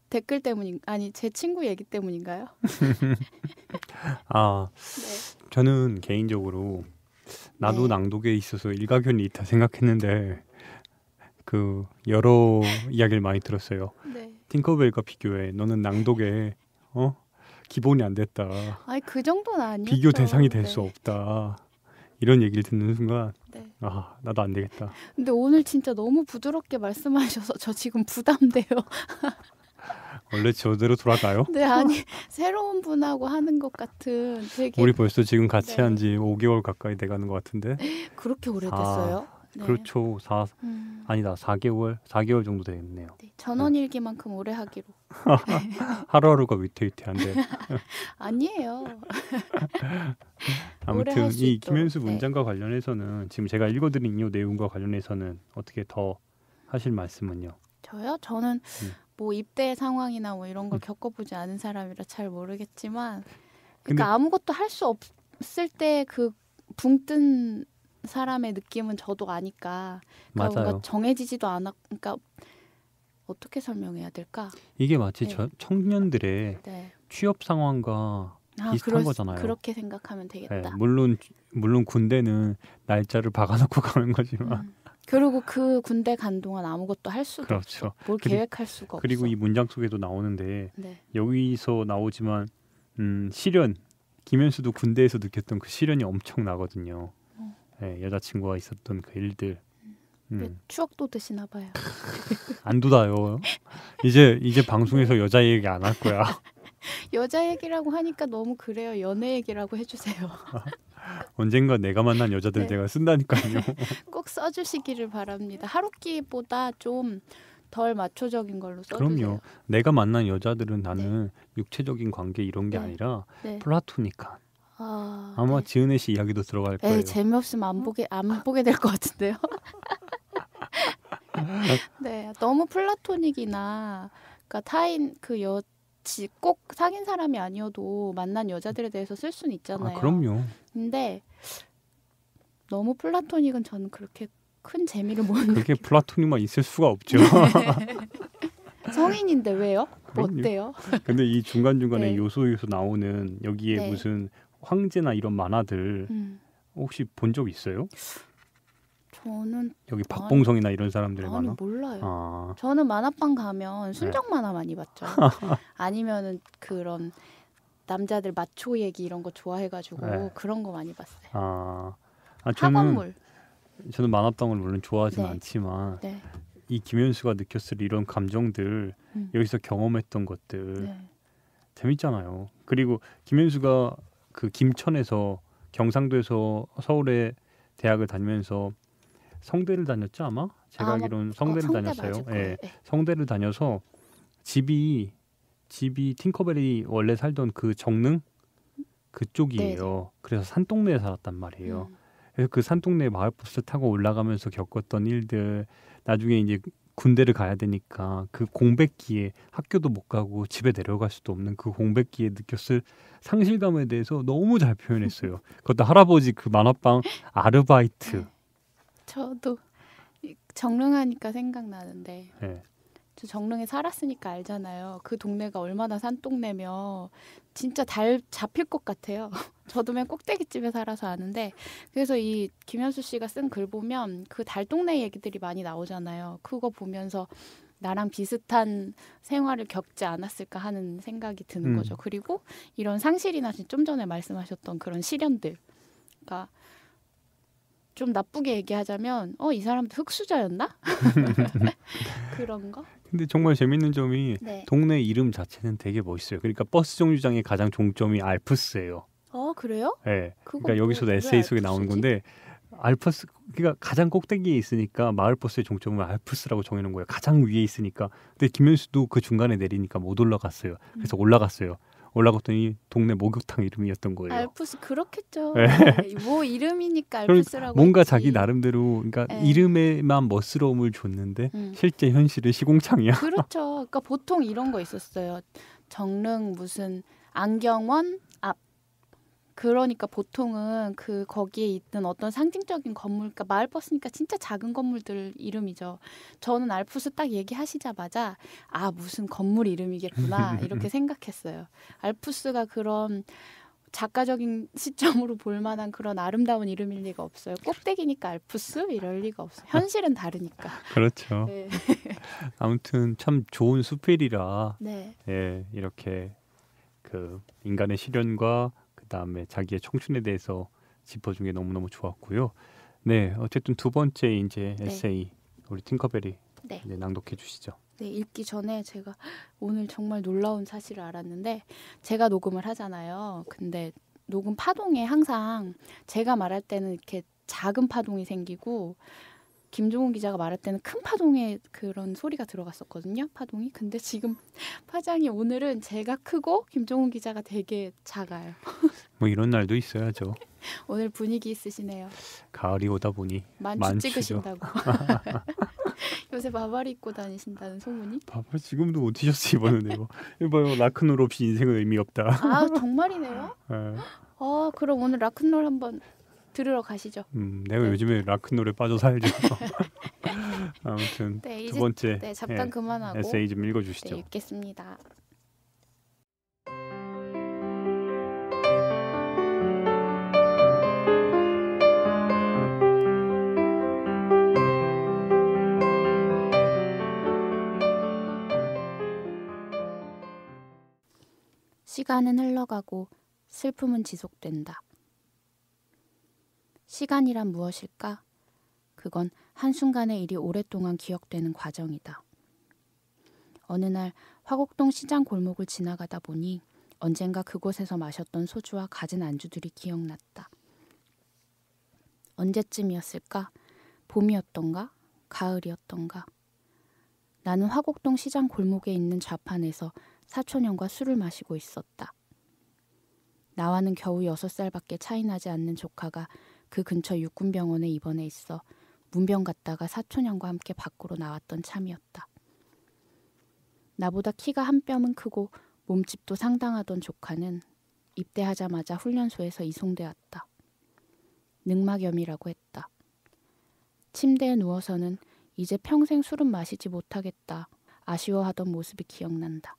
댓글 아니 제 친구 얘기 때문인가요? 네. 저는 개인적으로 나도 낭독에 있어서 일가견이 있다 생각했는데 그 여러 이야기를 많이 들었어요. 네. 팅커벨과 비교해. 너는 낭독에 기본이 안 됐다. 아니 그 정도는 아니었죠. 비교 대상이 될 수 없다. 이런 얘기를 듣는 순간 나도 안 되겠다. 근데 오늘 진짜 너무 부드럽게 말씀하셔서 저 지금 부담돼요. 원래 저대로 돌아가요? 네, 아니 새로운 분하고 하는 것 같은 되게. 우리 벌써 지금 같이 한 지 5개월 가까이 돼가는 것 같은데. 그렇게 오래됐어요? 네. 그렇죠. 4개월 정도 되겠네요. 네, 전원일기만큼 오래 하기로. 하루하루가 위태위태한데. 아니에요. 아무튼 이 김현수 문장과 관련해서는 지금 제가 읽어드린 이 내용과 관련해서는 어떻게 더 하실 말씀은요? 저요? 저는 뭐 입대 상황이나 뭐 이런 걸 겪어보지 않은 사람이라 잘 모르겠지만, 그러니까 아무것도 할 수 없을 때 그 붕 뜬 사람의 느낌은 저도 아니까. 그러니까 뭔가 정해지지도 않아. 그러니까 어떻게 설명해야 될까? 이게 마치 청년들의 취업 상황과 비슷한 거잖아요. 그렇게 생각하면 되겠다. 네, 물론 군대는 날짜를 박아놓고 가는 거지만. 그리고 그 군대 간 동안 아무것도 할 수도 그렇죠. 없어. 뭘 계획할 수가 없어. 그리고 이 문장 속에도 나오는데 여기서 나오지만 시련, 김현수도 군대에서 느꼈던 그 시련이 엄청 나거든요. 네, 여자친구와 있었던 그 일들. 추억 돋으시나 봐요. 안 돋아요. 이제 방송에서 여자 얘기 안 할 거야. 여자 얘기라고 하니까 너무 그래요. 연애 얘기라고 해주세요. 언젠가 내가 만난 여자들 내가 쓴다니까요. 꼭 써주시기를 바랍니다. 하루키보다 좀 덜 마초적인 걸로 써주세요. 그럼요. 내가 만난 여자들은 나는 육체적인 관계 이런 게 아니라 플라토니까. 아마 지은혜 씨 이야기도 들어갈 거예요. 재미없으면 안 보게 될 것 같은데요. 네, 너무 플라토닉이나 그러니까 타인 꼭 사귄 사람이 아니어도 만난 여자들에 대해서 쓸 수는 있잖아요. 그럼요. 근데 너무 플라토닉은 저는 그렇게 큰 재미를 못 느껴요. 그게 플라토닉만 있을 수가 없죠. 성인인데 왜요? 어때요? 근데 이 중간중간에 요소 나오는 여기에 무슨 황제나 이런 만화들 혹시 본 적 있어요? 저는 여기 박봉성이나 이런 사람들의 만화? 몰라요. 저는 만화방 가면 순정 만화 많이 봤죠. 아니면은 그런 남자들 마초 얘기 이런 거 좋아해가지고 그런 거 많이 봤어요. 저는 만화방을 물론 좋아하지는 않지만 이 김현수가 느꼈을 이런 감정들, 여기서 경험했던 것들 재밌잖아요. 그리고 김현수가 그 김천에서 경상도에서 서울에 대학을 다니면서 성대를 다녔죠 아마? 제가 알기로는 성대를 다녔어요. 성대를 다녀서 집이 팅커벨이 원래 살던 그 정릉 그쪽이에요. 그래서 산동네에 살았단 말이에요. 그래서 그 산동네 마을버스 타고 올라가면서 겪었던 일들, 나중에 이제 군대를 가야 되니까 그 공백기에 학교도 못 가고 집에 내려갈 수도 없는 그 공백기에 느꼈을 상실감에 대해서 너무 잘 표현했어요. 그것도 할아버지 그 만화방 아르바이트. 저도 정릉하니까 생각나는데 네. 저 정릉에 살았으니까 알잖아요. 그 동네가 얼마나 산동네며 진짜 달 잡힐 것 같아요. 저도 맨 꼭대기집에 살아서 아는데 그래서 이 김현수 씨가 쓴 글 보면 그 달동네 얘기들이 많이 나오잖아요. 그거 보면서 나랑 비슷한 생활을 겪지 않았을까 하는 생각이 드는 거죠. 그리고 이런 상실이나 좀 전에 말씀하셨던 그런 시련들, 그러니까 좀 나쁘게 얘기하자면 이 사람도 흑수저였나? 그런 거? 근데 정말 재밌는 점이 네. 동네 이름 자체는 되게 멋있어요. 그러니까 버스 정류장의 가장 종점이 알프스예요. 그래요? 네. 그거 그러니까 여기서도 왜 에세이 속에 나오는 알프스지? 건데 알프스, 그러니까 가장 꼭대기에 있으니까 마을버스의 종점을 알프스라고 정해놓은 거예요. 가장 위에 있으니까. 근데 김현수도 그 중간에 내리니까 못 올라갔어요. 그래서 올라갔어요. 올라갔더니 동네 목욕탕 이름이었던 거예요. 알프스 그렇겠죠. 네. 뭐 이름이니까 그럼 알프스라고 뭔가 했지. 자기 나름대로, 그러니까 네. 이름에만 멋스러움을 줬는데 실제 현실은 시공창이야. 그렇죠. 그러니까 보통 이런 거 있었어요. 정릉 무슨 안경원 앞. 그러니까 보통은 그 거기에 있는 어떤 상징적인 건물, 그러니까 마을버스니까 진짜 작은 건물들 이름이죠. 저는 알프스 딱 얘기하시자마자 무슨 건물 이름이겠구나 이렇게 생각했어요. 알프스가 그런 작가적인 시점으로 볼 만한 그런 아름다운 이름일 리가 없어요. 꼭대기니까 알프스 이럴 리가 없어요. 현실은 다르니까. 그렇죠. 네. 아무튼 참 좋은 수필이라 네. 예, 이렇게 그 인간의 시련과 그다음에 자기의 청춘에 대해서 짚어준 게 너무너무 좋았고요. 네, 어쨌든 두 번째 이제 에세이 우리 팅커벨이 네. 이제 낭독해 주시죠. 네, 읽기 전에 제가 오늘 정말 놀라운 사실을 알았는데 제가 녹음을 하잖아요. 근데 녹음 파동에 항상 제가 말할 때는 이렇게 작은 파동이 생기고 김종훈 기자가 말할 때는 큰 파동의 그런 소리가 들어갔었거든요. 파동이. 근데 지금 파장이 오늘은 제가 크고 김종훈 기자가 되게 작아요. 뭐 이런 날도 있어야죠. 오늘 분위기 있으시네요. 가을이 오다 보니 만추 만추죠. 찍으신다고. 요새 바바리 입고 다니신다는 소문이? 봐봐, 지금도 뭐 티셔츠 입었는데요. 이봐요, 라크놀 없이 인생은 의미 없다. 정말이네요. 예. 그럼 오늘 락큰롤 한번 들으러 가시죠. 내가 요즘에 라크놀에 빠져 살죠. 아무튼 네, 두 이제 번째 잠깐 그만하고 에세이 좀 읽어주시죠. 네, 읽겠습니다. 시간은 흘러가고 슬픔은 지속된다. 시간이란 무엇일까? 그건 한순간의 일이 오랫동안 기억되는 과정이다. 어느 날 화곡동 시장 골목을 지나가다 보니 언젠가 그곳에서 마셨던 소주와 갖은 안주들이 기억났다. 언제쯤이었을까? 봄이었던가? 가을이었던가? 나는 화곡동 시장 골목에 있는 좌판에서 사촌형과 술을 마시고 있었다. 나와는 겨우 6살밖에 차이 나지 않는 조카가 그 근처 육군병원에 입원해 있어 문병 갔다가 사촌형과 함께 밖으로 나왔던 참이었다. 나보다 키가 한 뼘은 크고 몸집도 상당하던 조카는 입대하자마자 훈련소에서 이송되었다. 늑막염이라고 했다. 침대에 누워서는 이제 평생 술은 마시지 못하겠다 아쉬워하던 모습이 기억난다.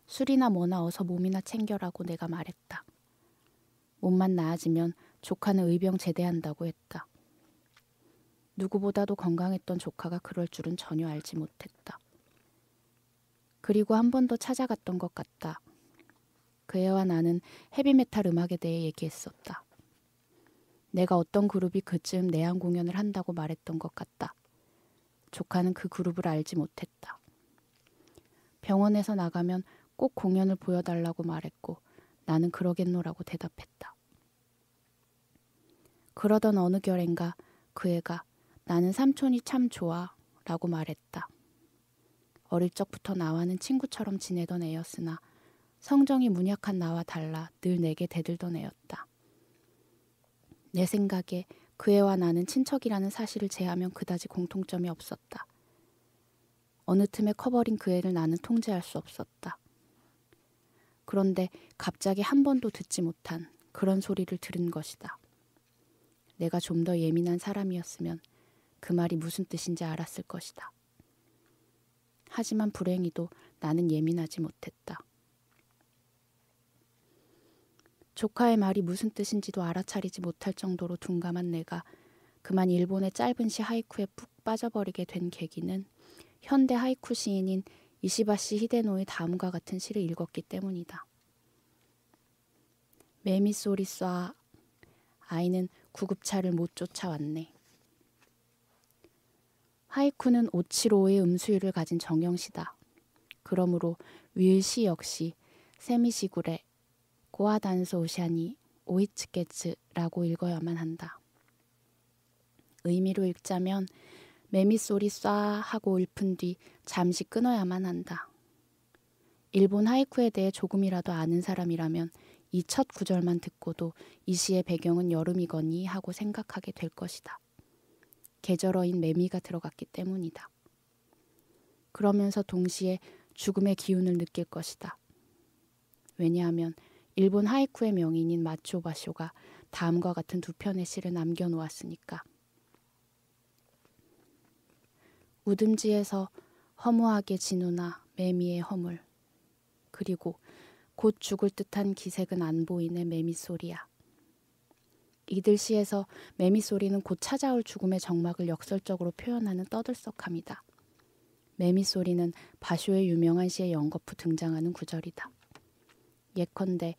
술이나 뭐나 어서 몸이나 챙겨라고 내가 말했다. 몸만 나아지면 조카는 의병 제대한다고 했다. 누구보다도 건강했던 조카가 그럴 줄은 전혀 알지 못했다. 그리고 한 번 더 찾아갔던 것 같다. 그 애와 나는 헤비메탈 음악에 대해 얘기했었다. 내가 어떤 그룹이 그쯤 내한 공연을 한다고 말했던 것 같다. 조카는 그 그룹을 알지 못했다. 병원에서 나가면 꼭 공연을 보여달라고 말했고 나는 그러겠노라고 대답했다. 그러던 어느 결엔가 그 애가 나는 삼촌이 참 좋아 라고 말했다. 어릴 적부터 나와는 친구처럼 지내던 애였으나 성정이 문약한 나와 달라 늘 내게 대들던 애였다. 내 생각에 그 애와 나는 친척이라는 사실을 제하면 그다지 공통점이 없었다. 어느 틈에 커버린 그 애를 나는 통제할 수 없었다. 그런데 갑자기 한 번도 듣지 못한 그런 소리를 들은 것이다. 내가 좀 더 예민한 사람이었으면 그 말이 무슨 뜻인지 알았을 것이다. 하지만 불행히도 나는 예민하지 못했다. 조카의 말이 무슨 뜻인지도 알아차리지 못할 정도로 둔감한 내가 그만 일본의 짧은 시 하이쿠에 푹 빠져버리게 된 계기는 현대 하이쿠 시인인 이시바시 히데노의 다음과 같은 시를 읽었기 때문이다. 매미 소리 쏴 아이는 구급차를 못 쫓아왔네. 하이쿠는 오치로의 음수율을 가진 정형시다. 그러므로 위의 시 역시 세미시구레 고아단소 오샤니 오이츠케츠라고 읽어야만 한다. 의미로 읽자면 매미 소리 쏴 하고 읊은 뒤 잠시 끊어야만 한다. 일본 하이쿠에 대해 조금이라도 아는 사람이라면 이 첫 구절만 듣고도 이 시의 배경은 여름이거니 하고 생각하게 될 것이다. 계절어인 매미가 들어갔기 때문이다. 그러면서 동시에 죽음의 기운을 느낄 것이다. 왜냐하면 일본 하이쿠의 명인인 마츠오 바쇼가 다음과 같은 두 편의 시를 남겨놓았으니까. 우듬지에서 허무하게 진우나 매미의 허물, 그리고 곧 죽을 듯한 기색은 안 보이네 매미 소리야. 이들 시에서 매미 소리는 곧 찾아올 죽음의 정막을 역설적으로 표현하는 떠들썩함이다. 매미 소리는 바쇼의 유명한 시에 연거푸 등장하는 구절이다. 예컨대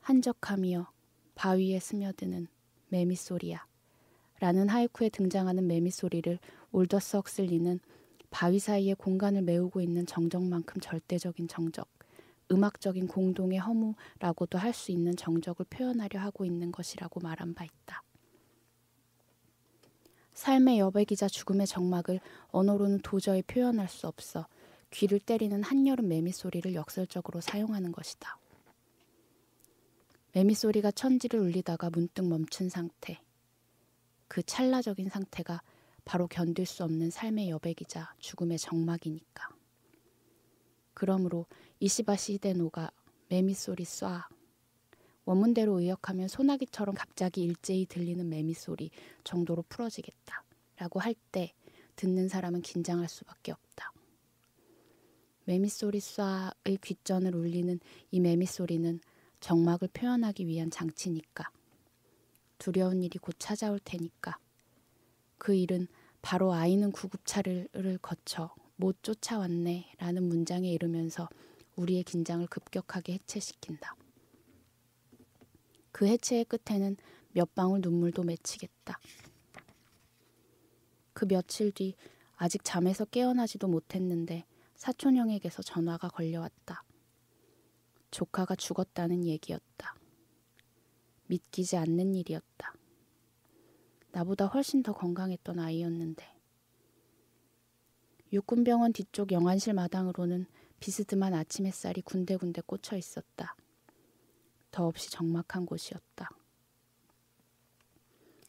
한적하며 바위에 스며드는 매미 소리야 라는 하이쿠에 등장하는 매미 소리를 올더썩슬리는 바위 사이에 공간을 메우고 있는 정적만큼 절대적인 정적, 음악적인 공동의 허무라고도 할 수 있는 정적을 표현하려 하고 있는 것이라고 말한 바 있다. 삶의 여백이자 죽음의 정막을 언어로는 도저히 표현할 수 없어 귀를 때리는 한여름 매미 소리를 역설적으로 사용하는 것이다. 매미 소리가 천지를 울리다가 문득 멈춘 상태, 그 찰나적인 상태가 바로 견딜 수 없는 삶의 여백이자 죽음의 정막이니까. 그러므로 이시바시 히데노가 매미 소리 쏴, 원문대로 의역하면 소나기처럼 갑자기 일제히 들리는 매미 소리 정도로 풀어지겠다 라고 할 때 듣는 사람은 긴장할 수밖에 없다. 매미 소리 쏴의 귓전을 울리는 이 매미 소리는 정막을 표현하기 위한 장치니까. 두려운 일이 곧 찾아올 테니까. 그 일은 바로 아이는 구급차를 거쳐 못 쫓아왔네 라는 문장에 이르면서 우리의 긴장을 급격하게 해체시킨다. 그 해체의 끝에는 몇 방울 눈물도 맺히겠다. 그 며칠 뒤 아직 잠에서 깨어나지도 못했는데 사촌형에게서 전화가 걸려왔다. 조카가 죽었다는 얘기였다. 믿기지 않는 일이었다. 나보다 훨씬 더 건강했던 아이였는데. 육군병원 뒤쪽 영안실 마당으로는 비스듬한 아침 햇살이 군데군데 꽂혀 있었다. 더없이 적막한 곳이었다.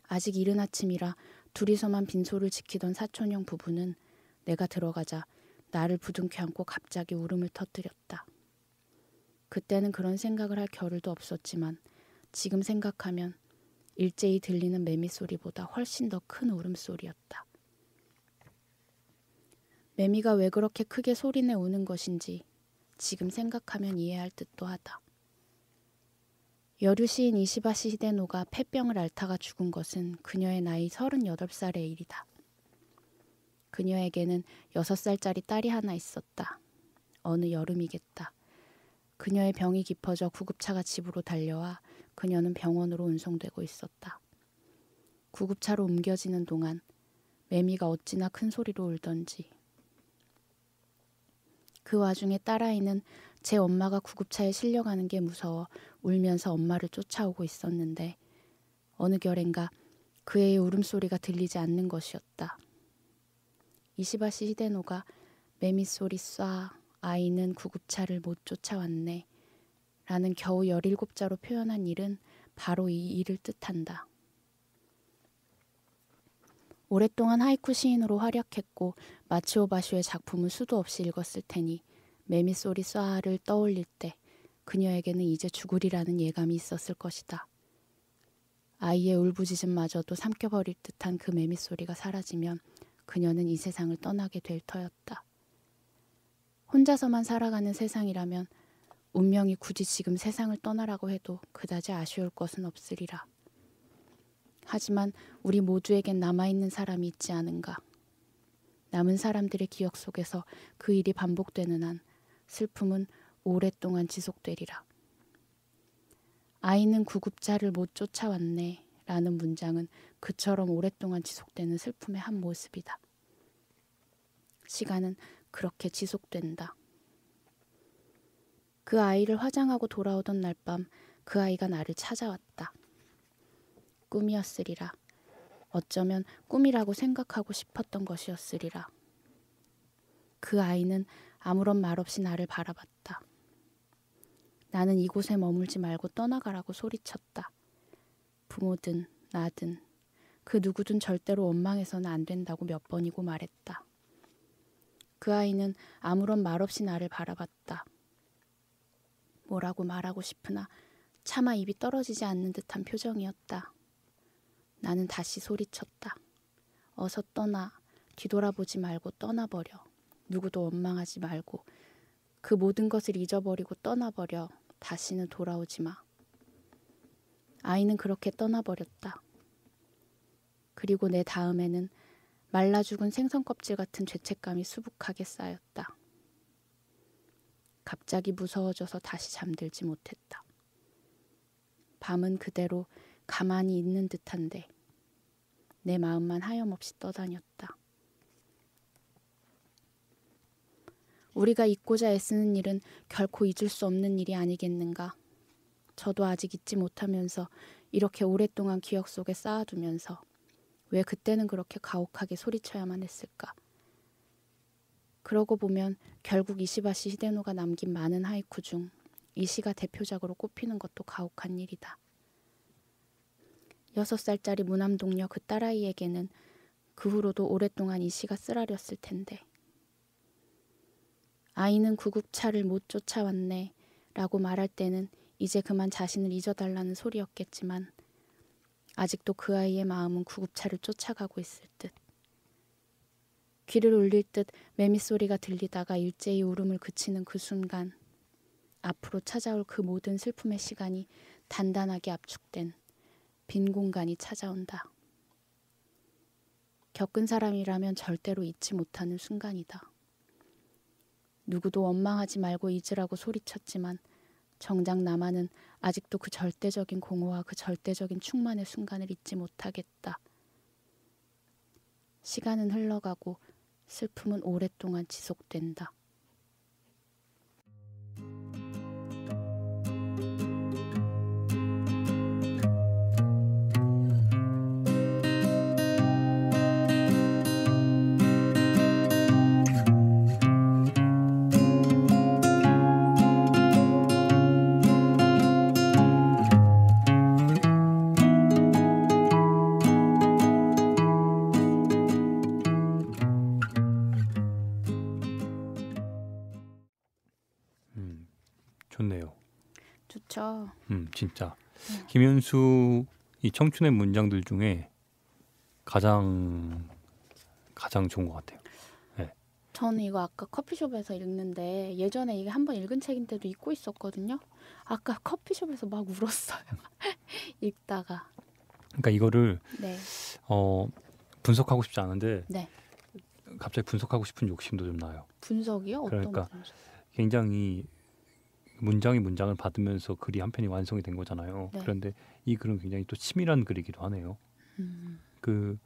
아직 이른 아침이라 둘이서만 빈소를 지키던 사촌형 부부는 내가 들어가자 나를 부둥켜 안고 갑자기 울음을 터뜨렸다. 그때는 그런 생각을 할 겨를도 없었지만 지금 생각하면 일제히 들리는 매미 소리보다 훨씬 더 큰 울음소리였다. 매미가 왜 그렇게 크게 소리내 우는 것인지 지금 생각하면 이해할 듯도 하다. 여류 시인 이시바시 히데노가 폐병을 앓다가 죽은 것은 그녀의 나이 38살의 일이다. 그녀에게는 6살짜리 딸이 하나 있었다. 어느 여름이겠다. 그녀의 병이 깊어져 구급차가 집으로 달려와 그녀는 병원으로 운송되고 있었다. 구급차로 옮겨지는 동안 매미가 어찌나 큰 소리로 울던지. 그 와중에 딸아이는 제 엄마가 구급차에 실려가는 게 무서워 울면서 엄마를 쫓아오고 있었는데 어느 결엔가 그의 울음소리가 들리지 않는 것이었다. 이시바시 히데노가 매미 소리 쏴 아이는 구급차를 못 쫓아왔네 라는 겨우 17자로 표현한 일은 바로 이 일을 뜻한다. 오랫동안 하이쿠 시인으로 활약했고 마치오 바쇼의 작품을 수도 없이 읽었을 테니 매미소리 쏴를 떠올릴 때 그녀에게는 이제 죽으리라는 예감이 있었을 것이다. 아이의 울부짖음마저도 삼켜버릴 듯한 그 매미소리가 사라지면 그녀는 이 세상을 떠나게 될 터였다. 혼자서만 살아가는 세상이라면 운명이 굳이 지금 세상을 떠나라고 해도 그다지 아쉬울 것은 없으리라. 하지만 우리 모두에겐 남아있는 사람이 있지 않은가. 남은 사람들의 기억 속에서 그 일이 반복되는 한 슬픔은 오랫동안 지속되리라. 아이는 구급차를 못 쫓아왔네 라는 문장은 그처럼 오랫동안 지속되는 슬픔의 한 모습이다. 시간은 그렇게 지속된다. 그 아이를 화장하고 돌아오던 날 밤 그 아이가 나를 찾아왔다. 꿈이었으리라. 어쩌면 꿈이라고 생각하고 싶었던 것이었으리라. 그 아이는 아무런 말 없이 나를 바라봤다. 나는 이곳에 머물지 말고 떠나가라고 소리쳤다. 부모든 나든 그 누구든 절대로 원망해서는 안 된다고 몇 번이고 말했다. 그 아이는 아무런 말 없이 나를 바라봤다. 뭐라고 말하고 싶으나 차마 입이 떨어지지 않는 듯한 표정이었다. 나는 다시 소리쳤다. 어서 떠나. 뒤돌아보지 말고 떠나버려. 누구도 원망하지 말고 그 모든 것을 잊어버리고 떠나버려. 다시는 돌아오지 마. 아이는 그렇게 떠나버렸다. 그리고 내 다음에는 말라 죽은 생선 껍질 같은 죄책감이 수북하게 쌓였다. 갑자기 무서워져서 다시 잠들지 못했다. 밤은 그대로 가만히 있는 듯한데 내 마음만 하염없이 떠다녔다. 우리가 잊고자 애쓰는 일은 결코 잊을 수 없는 일이 아니겠는가. 저도 아직 잊지 못하면서 이렇게 오랫동안 기억 속에 쌓아두면서 왜 그때는 그렇게 가혹하게 소리쳐야만 했을까. 그러고 보면 결국 이시바시 히데노가 남긴 많은 하이쿠 중 이 시가 대표작으로 꼽히는 것도 가혹한 일이다. 6살짜리 무남동녀 그 딸아이에게는 그 후로도 오랫동안 이 시가 쓰라렸을 텐데. 아이는 구급차를 못 쫓아왔네 라고 말할 때는 이제 그만 자신을 잊어달라는 소리였겠지만 아직도 그 아이의 마음은 구급차를 쫓아가고 있을 듯. 귀를 울릴 듯 매미소리가 들리다가 일제히 울음을 그치는 그 순간 앞으로 찾아올 그 모든 슬픔의 시간이 단단하게 압축된 빈 공간이 찾아온다. 겪은 사람이라면 절대로 잊지 못하는 순간이다. 누구도 원망하지 말고 잊으라고 소리쳤지만 정작 나만은 아직도 그 절대적인 공허와 그 절대적인 충만의 순간을 잊지 못하겠다. 시간은 흘러가고 슬픔은 오랫동안 지속된다. 좋네요. 좋죠. 진짜 김현수 이 청춘의 문장들 중에 가장 좋은 것 같아요. 네. 저는 이거 아까 커피숍에서 읽는데 예전에 이게 한번 읽은 책인데도 잊고 있었거든요. 아까 커피숍에서 막 울었어요. 읽다가. 그러니까 이거를 네. 분석하고 싶지 않은데 네. 갑자기 분석하고 싶은 욕심도 좀 나요. 분석이요? 어떤 그러니까 분석? 굉장히 문장을 받으면서 글이 한 편이 완성이 된 거잖아요. 네. 그런데 이 글은 굉장히 또 치밀한 글이기도 하네요. 그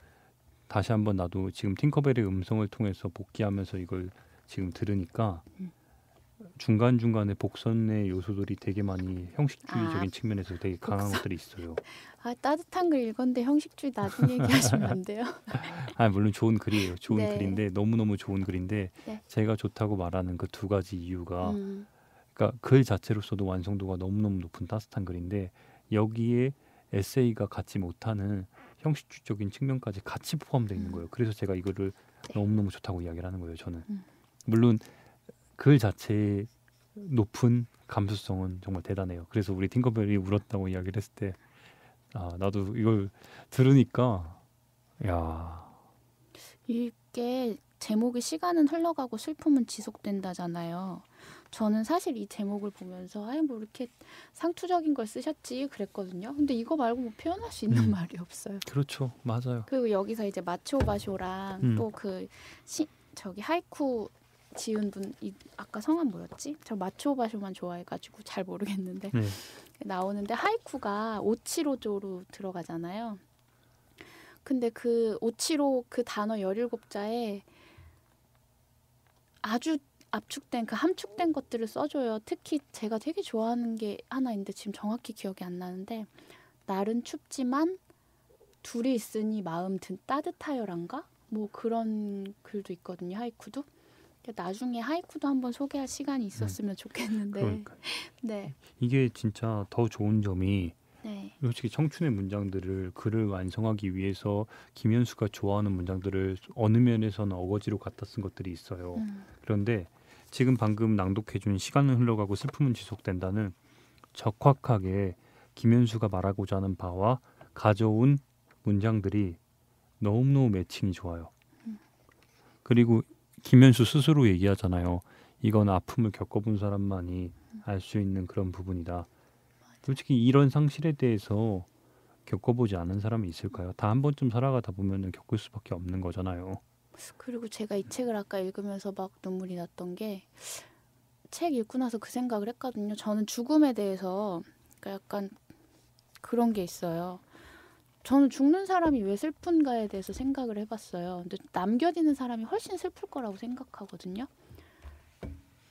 다시 한번 나도 지금 팅커벨의 음성을 통해서 복귀하면서 이걸 지금 들으니까 중간중간에 복선의 요소들이 되게 많이 형식주의적인 측면에서 되게 강한 것들이 있어요. 따뜻한 글 읽었는데 형식주의 나중에 얘기하시면 안 돼요? 물론 좋은 글이에요. 좋은 네. 글인데 너무너무 좋은 글인데 네. 제가 좋다고 말하는 그 두 가지 이유가 그러니까 글 자체로서도 완성도가 너무너무 높은 따뜻한 글인데 여기에 에세이가 갖지 못하는 형식주의적인 측면까지 같이 포함되어 있는 거예요. 그래서 제가 이거를 네. 너무너무 좋다고 이야기를 하는 거예요. 저는 음. 물론 글 자체의 높은 감수성은 정말 대단해요. 그래서 우리 팅커벨이 울었다고 이야기를 했을 때 나도 이걸 들으니까 야 이게 제목이 시간은 흘러가고 슬픔은 지속된다잖아요. 저는 사실 이 제목을 보면서 아예 뭐 이렇게 상투적인 걸 쓰셨지 그랬거든요. 근데 이거 말고 뭐 표현할 수 있는 말이 없어요. 그렇죠. 맞아요. 그리고 여기서 이제 마초바쇼랑 또 그 저기 하이쿠 지은 분 아까 성함 뭐였지? 저 마초바쇼만 좋아해가지고 잘 모르겠는데 네. 나오는데 하이쿠가 오치로조로 들어가잖아요. 근데 그 오치로 그 단어 17자에 아주 압축된 그 함축된 것들을 써줘요. 특히 제가 되게 좋아하는 게 하나 있는데 지금 정확히 기억이 안 나는데 날은 춥지만 둘이 있으니 마음 따뜻하여란가? 뭐 그런 글도 있거든요. 하이쿠도. 나중에 하이쿠도 한번 소개할 시간이 있었으면 좋겠는데. 그러니까 네. 이게 진짜 더 좋은 점이 네. 솔직히 청춘의 문장들을 글을 완성하기 위해서 김현수가 좋아하는 문장들을 어느 면에서는 어거지로 갖다 쓴 것들이 있어요. 그런데 지금 방금 낭독해준 시간은 흘러가고 슬픔은 지속된다는 적확하게 김현수가 말하고자 하는 바와 가져온 문장들이 너무너무 매칭이 좋아요. 그리고 김현수 스스로 얘기하잖아요. 이건 아픔을 겪어본 사람만이 알 수 있는 그런 부분이다. 솔직히 이런 상실에 대해서 겪어보지 않은 사람이 있을까요? 다 한 번쯤 살아가다 보면 겪을 수밖에 없는 거잖아요. 그리고 제가 이 책을 아까 읽으면서 막 눈물이 났던 게 책 읽고 나서 그 생각을 했거든요. 저는 죽음에 대해서 그러니까 약간 그런 게 있어요. 저는 죽는 사람이 왜 슬픈가에 대해서 생각을 해봤어요. 근데 남겨지는 사람이 훨씬 슬플 거라고 생각하거든요.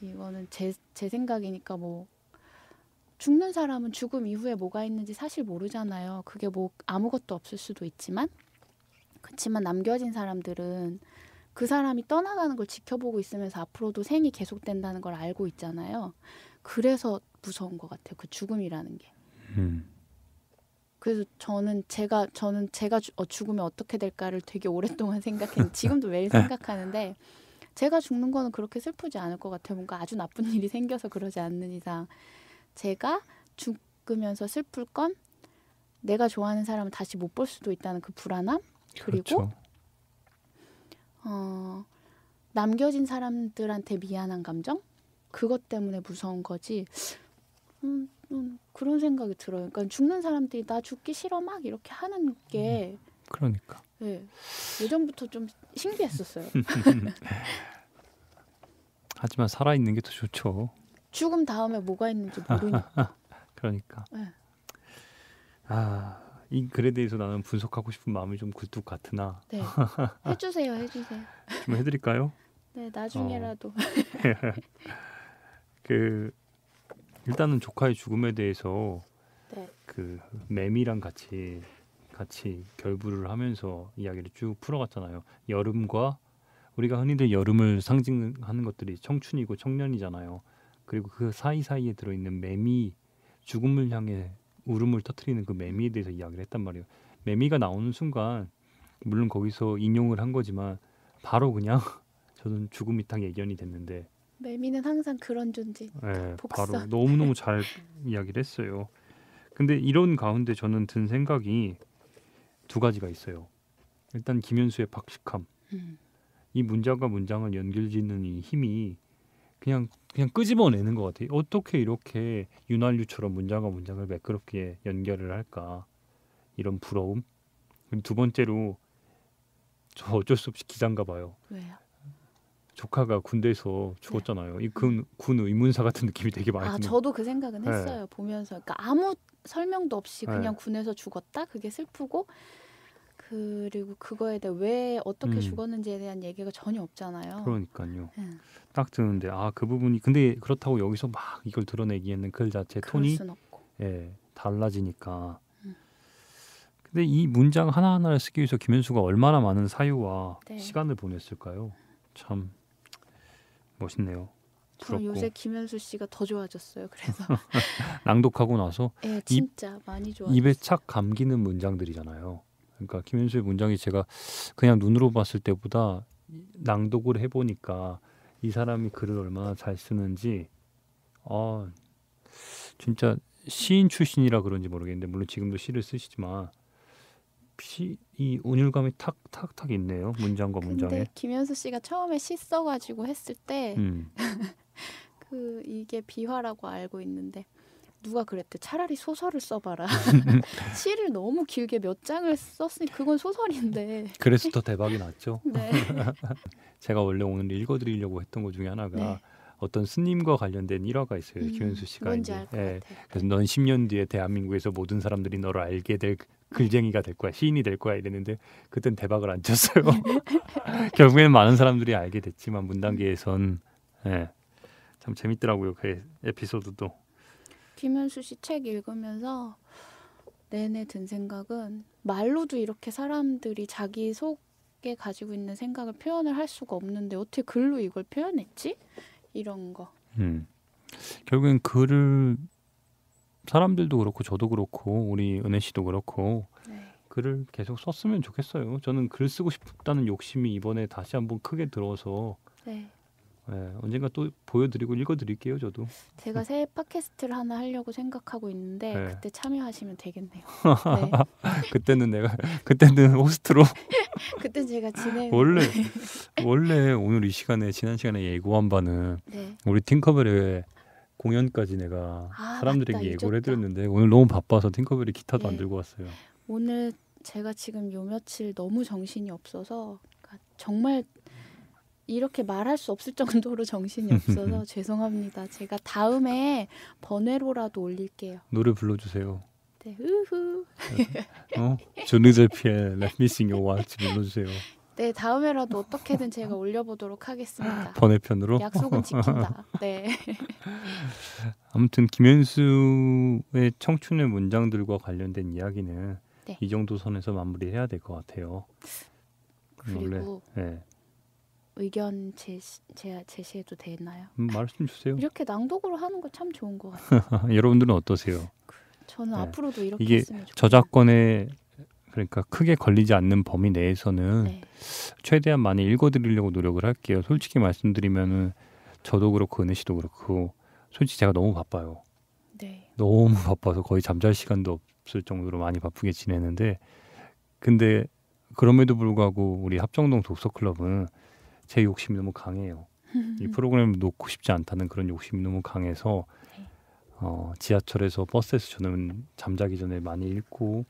이거는 제 생각이니까 뭐 죽는 사람은 죽음 이후에 뭐가 있는지 사실 모르잖아요. 그게 뭐 아무것도 없을 수도 있지만 그렇지만 남겨진 사람들은 그 사람이 떠나가는 걸 지켜보고 있으면서 앞으로도 생이 계속된다는 걸 알고 있잖아요. 그래서 무서운 것 같아요. 그 죽음이라는 게. 그래서 저는 제가 죽으면 어떻게 될까를 되게 오랫동안 생각했는데 지금도 매일 생각하는데 제가 죽는 거는 그렇게 슬프지 않을 것 같아요. 뭔가 아주 나쁜 일이 생겨서 그러지 않는 이상 제가 죽으면서 슬플 건 내가 좋아하는 사람을 다시 못 볼 수도 있다는 그 불안함 그리고 그렇죠. 남겨진 사람들한테 미안한 감정 그것 때문에 무서운 거지. 그런 생각이 들어요. 그러니까 죽는 사람들이 나 죽기 싫어 막 이렇게 하는 게 그러니까. 네, 예전부터 좀 신기했었어요. 하지만 살아있는 게 더 좋죠. 죽음 다음에 뭐가 있는지 모르니까. 그러니까. 네. 이 글에 대해서 나는 분석하고 싶은 마음이 좀 굴뚝 같으나 네. 해주세요. 좀 해드릴까요? 네, 나중에라도. 일단은 조카의 죽음에 대해서 네. 그 매미랑 같이 결부를 하면서 이야기를 쭉 풀어갔잖아요. 여름과 우리가 흔히들 여름을 상징하는 것들이 청춘이고 청년이잖아요. 그리고 그 사이사이에 들어있는 매미, 죽음을 향해 울음을 터뜨리는 그 매미에 대해서 이야기를 했단 말이에요. 매미가 나오는 순간 물론 거기서 인용을 한 거지만 바로 그냥 저는 죽음이 딱 예견이 됐는데 매미는 항상 그런 존재. 네, 복선. 바로 너무너무 잘 이야기를 했어요. 근데 이런 가운데 저는 든 생각이 두 가지가 있어요. 일단 김현수의 박식함. 이 문장과 문장을 연결짓는 이 힘이 그냥 끄집어내는 것 같아요. 어떻게 이렇게 윤활유처럼 문장과 문장을 매끄럽게 연결을 할까. 이런 부러움. 그리고 두 번째로 저 어쩔 수 없이 기자인가 봐요. 왜요? 조카가 군대에서 죽었잖아요. 이 군 의문사 같은 느낌이 되게 많이 드는. 저도 그 생각은 했어요. 보면서. 그러니까 아무 설명도 없이 그냥 네. 군에서 죽었다. 그게 슬프고 그리고 그거에 대해 왜 어떻게 죽었는지에 대한 얘기가 전혀 없잖아요. 그러니까요. 딱 드는데 그 부분이 근데 그렇다고 여기서 막 이걸 드러내기에는 글 자체 톤이 달라지니까. 근데 이 문장 하나하나를 쓰기 위해서 김현수가 얼마나 많은 사유와 시간을 보냈을까요? 참 멋있네요. 부럽고. 요새 김현수 씨가 더 좋아졌어요. 그래서 낭독하고 나서 진짜 많이 좋아졌어요. 입에 착 감기는 문장들이잖아요. 그러니까 김현수의 문장이 제가 그냥 눈으로 봤을 때보다 낭독을 해보니까 이 사람이 글을 얼마나 잘 쓰는지 진짜 시인 출신이라 그런지 모르겠는데 물론 지금도 시를 쓰시지만 이 운율감이 탁탁탁 있네요. 문장과 문장에. 근데 김현수 씨가 처음에 시 써가지고 했을 때 이게 비화라고 알고 있는데 누가 그랬대. 차라리 소설을 써봐라. 시를 너무 길게 몇 장을 썼으니 그건 소설인데. 그래서 더 대박이 났죠. 네. 제가 원래 오늘 읽어드리려고 했던 것 중에 하나가 네. 어떤 스님과 관련된 일화가 있어요. 김현수 씨가 뭔지 이제 알 것 같아요. 그래서 넌 10년 뒤에 대한민국에서 모든 사람들이 너를 알게 될 글쟁이가 될 거야. 시인이 될 거야 이랬는데 그땐 대박을 안 쳤어요. 결국에는 많은 사람들이 알게 됐지만 문단계에선 참 재밌더라고요. 그 에피소드도. 김현수 씨 책 읽으면서 내내 든 생각은 말로도 이렇게 사람들이 자기 속에 가지고 있는 생각을 표현을 할 수가 없는데 어떻게 글로 이걸 표현했지? 이런 거. 결국엔 글을 사람들도 그렇고 저도 그렇고 우리 은혜 씨도 그렇고 글을 계속 썼으면 좋겠어요. 저는 글 쓰고 싶다는 욕심이 이번에 다시 한번 크게 들어서 언젠가 또 보여드리고 읽어드릴게요. 저도. 제가 새 팟캐스트를 하나 하려고 생각하고 있는데 그때 참여하시면 되겠네요. 그때는 호스트로. 그때 제가 진행. 원래 오늘 이 시간에 지난 시간에 예고한 바는 우리 팅커벨의 공연까지 내가 사람들에게 맞다, 예고를 해드렸는데 오늘 너무 바빠서 팅커벨이 기타도 안 들고 왔어요. 오늘 제가 지금 요 며칠 너무 정신이 없어서 정말 이렇게 말할 수 없을 정도로 정신이 없어서 죄송합니다. 제가 다음에 번외로라도 올릴게요. 노래 불러주세요. 네, 으흐. 조르제피의 Let Me Sing Your Waltz 불러주세요. 네, 다음에라도 어떻게든 제가 올려보도록 하겠습니다. 번외편으로? 약속은 지킨다. 네. 아무튼 김현수의 청춘의 문장들과 관련된 이야기는 이 정도 선에서 마무리해야 될 것 같아요. 그리고 의견 제시해도 되나요? 말씀 주세요. 이렇게 낭독으로 하는 거 참 좋은 것 같아요. 여러분들은 어떠세요? 저는 앞으로도 이렇게 이게 했으면 좋겠어요. 저작권에 그러니까 크게 걸리지 않는 범위 내에서는 최대한 많이 읽어드리려고 노력을 할게요. 솔직히 말씀드리면은 저도 그렇고 은혜 씨도 그렇고 솔직히 제가 너무 바빠요. 너무 바빠서 거의 잠잘 시간도 없을 정도로 많이 바쁘게 지내는데 근데 그럼에도 불구하고 우리 합정동 독서클럽은 제 욕심이 너무 강해요. 이 프로그램을 놓고 싶지 않다는 그런 욕심이 너무 강해서 지하철에서 버스에서 저는 잠자기 전에 많이 읽고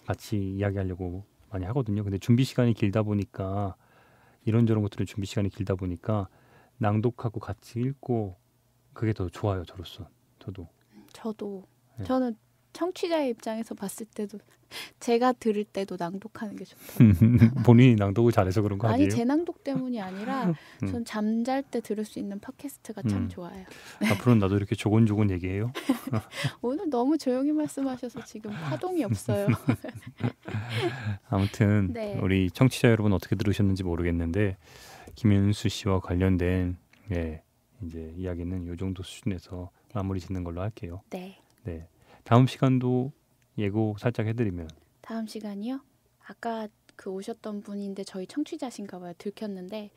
같이 이야기하려고 많이 하거든요. 근데 준비 시간이 길다 보니까 이런저런 것들은 준비 시간이 길다 보니까 낭독하고 같이 읽고 그게 더 좋아요. 저로서 저도 저는 청취자의 입장에서 봤을 때도 제가 들을 때도 낭독하는 게 좋다. 본인이 낭독을 잘해서 그런 거 아니에요? 아니 제 낭독 때문이 아니라 전 잠잘 때 들을 수 있는 팟캐스트가 참 좋아요. 앞으로는 나도 이렇게 조곤조곤 얘기해요. 오늘 너무 조용히 말씀하셔서 지금 파동이 없어요. 아무튼 우리 청취자 여러분 어떻게 들으셨는지 모르겠는데 김현수 씨와 관련된 이제 이야기는 이 정도 수준에서 마무리 짓는 걸로 할게요. 네. 다음 시간도 예고 살짝 해드리면 다음 시간이요? 아까 그 오셨던 분인데 저희 청취자신가 봐요. 들켰는데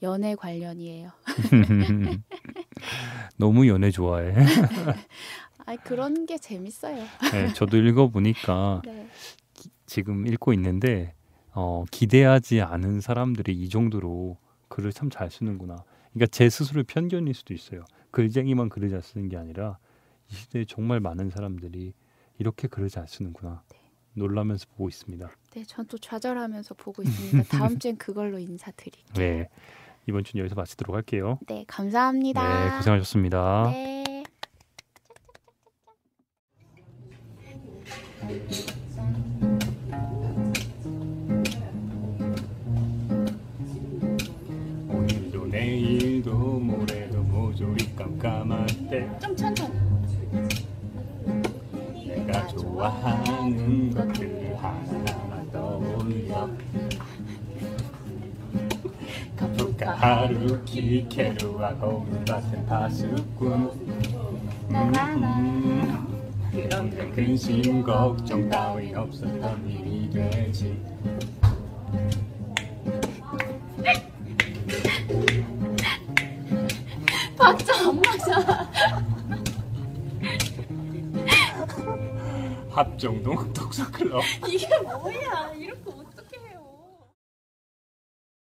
연애 관련이에요. 너무 연애 좋아해. 그런 게 재밌어요. 저도 읽어보니까 지금 읽고 있는데 기대하지 않은 사람들이 이 정도로 글을 참 잘 쓰는구나. 그러니까 제 스스로의 편견일 수도 있어요. 글쟁이만 글을 잘 쓰는 게 아니라 이 시대에 정말 많은 사람들이 이렇게 글을 잘 쓰는구나. 놀라면서 보고 있습니다. 네, 전 또 좌절하면서 보고 있습니다. 다음 주엔 그걸로 인사드릴게요. 네, 이번 주는 여기서 마치도록 할게요. 네, 감사합니다. 네, 고생하셨습니다. 네. 오늘도 내일도 모레도 모조리 깜깜할 때 좀 천천히. 내가 좋아하는 것들 하나하나 떠올려 카프카 하루키 케루와 고문 같은 파수꾼 그런데 근심 걱정 따윈 없었던 일이 되지. 박자 안 맞아. 합정동 독서클럽. 이게 뭐야? 이렇게 어떡해?